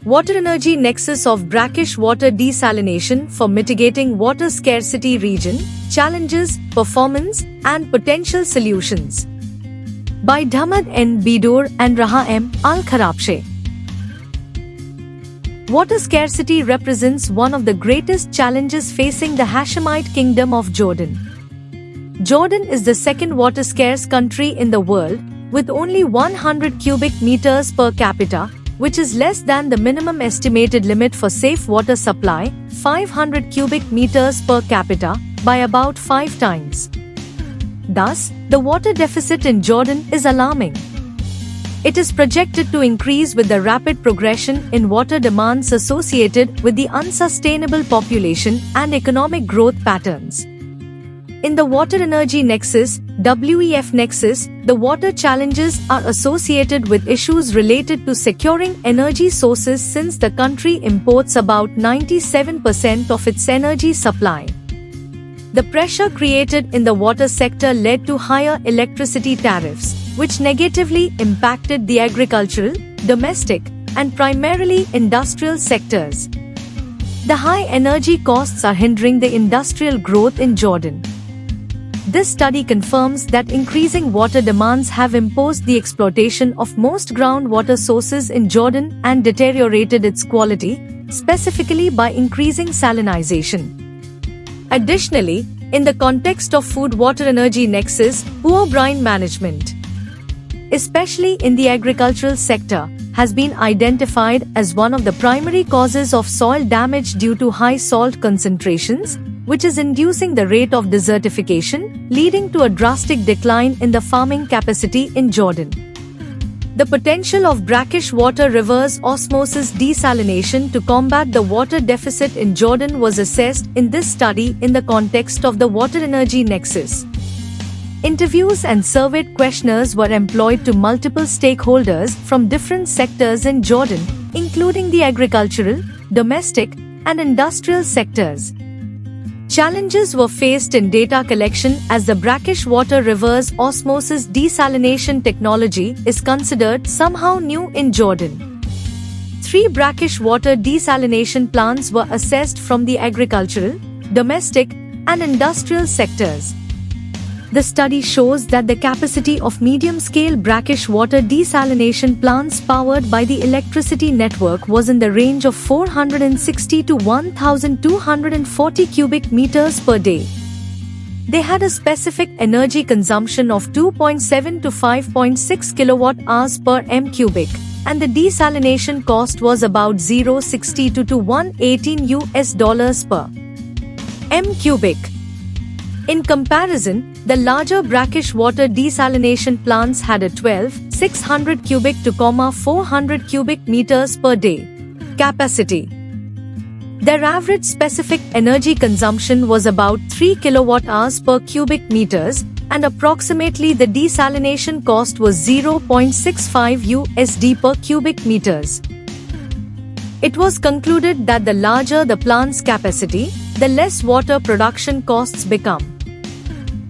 Water Energy Nexus of Brackish Water Desalination for Mitigating Water Scarcity Region, Challenges, Performance, and Potential Solutions. By Dhamad N. Bidur and Raha M. Al-Kharabshe. Water scarcity represents one of the greatest challenges facing the Hashemite Kingdom of Jordan. Jordan is the second water-scarce country in the world, with only 100 cubic meters per capita, which is less than the minimum estimated limit for safe water supply, 500 cubic meters per capita, by about 5 times. Thus, the water deficit in Jordan is alarming. It is projected to increase with the rapid progression in water demands associated with the unsustainable population and economic growth patterns. In the Water Energy Nexus, WEF Nexus, the water challenges are associated with issues related to securing energy sources since the country imports about 97% of its energy supply. The pressure created in the water sector led to higher electricity tariffs, which negatively impacted the agricultural, domestic, and primarily industrial sectors. The high energy costs are hindering the industrial growth in Jordan. This study confirms that increasing water demands have imposed the exploitation of most groundwater sources in Jordan and deteriorated its quality, specifically by increasing salinization. Additionally, in the context of Food Water Energy Nexus, poor brine management, especially in the agricultural sector, has been identified as one of the primary causes of soil damage due to high salt concentrations, which is inducing the rate of desertification, leading to a drastic decline in the farming capacity in Jordan. The potential of brackish water reverse osmosis desalination to combat the water deficit in Jordan was assessed in this study in the context of the Water Energy Nexus. Interviews and surveyed questionnaires were employed to multiple stakeholders from different sectors in Jordan, including the agricultural, domestic, and industrial sectors. Challenges were faced in data collection as the brackish water reverse osmosis desalination technology is considered somehow new in Jordan. 3 brackish water desalination plants were assessed from the agricultural, domestic, and industrial sectors. The study shows that the capacity of medium-scale brackish water desalination plants powered by the electricity network was in the range of 460 to 1,240 cubic meters per day. They had a specific energy consumption of 2.7 to 5.6 kilowatt-hours per m cubic, and the desalination cost was about $0.62 to $1.18 per m cubic. In comparison, the larger brackish water desalination plants had a 600 cubic to 400 cubic meters per day capacity. Their average specific energy consumption was about 3 kilowatt-hours per cubic meters, and approximately the desalination cost was $0.65 per cubic meters. It was concluded that the larger the plant's capacity, the less water production costs become.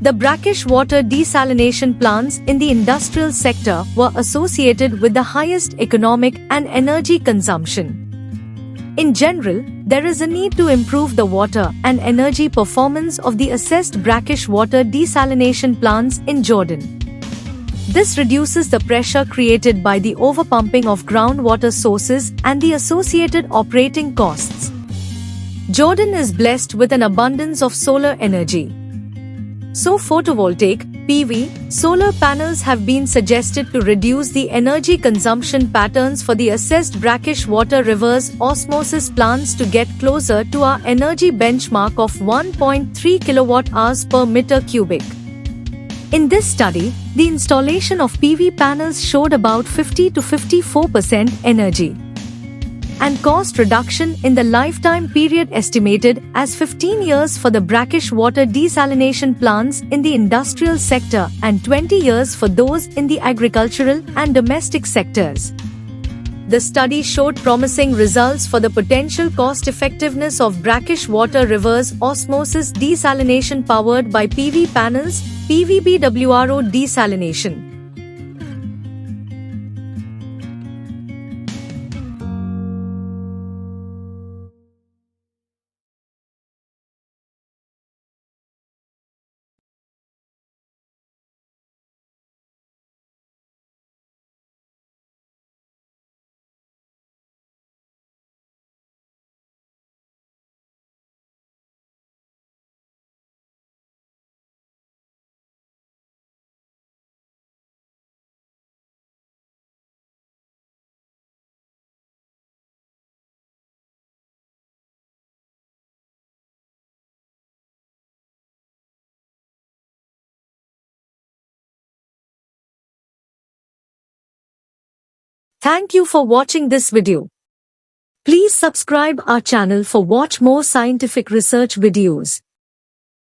The brackish water desalination plants in the industrial sector were associated with the highest economic and energy consumption. In general, there is a need to improve the water and energy performance of the assessed brackish water desalination plants in Jordan. This reduces the pressure created by the overpumping of groundwater sources and the associated operating costs. Jordan is blessed with an abundance of solar energy. So photovoltaic, PV, solar panels have been suggested to reduce the energy consumption patterns for the assessed brackish water reverse osmosis plants to get closer to our energy benchmark of 1.3 kilowatt-hours per meter cubic. In this study, the installation of PV panels showed about 50 to 54% energy and cost reduction in the lifetime period estimated as 15 years for the brackish water desalination plants in the industrial sector and 20 years for those in the agricultural and domestic sectors. The study showed promising results for the potential cost-effectiveness of brackish water reverse osmosis desalination powered by PV panels, PVBWRO desalination. Thank you for watching this video. Please subscribe our channel for watch more scientific research videos.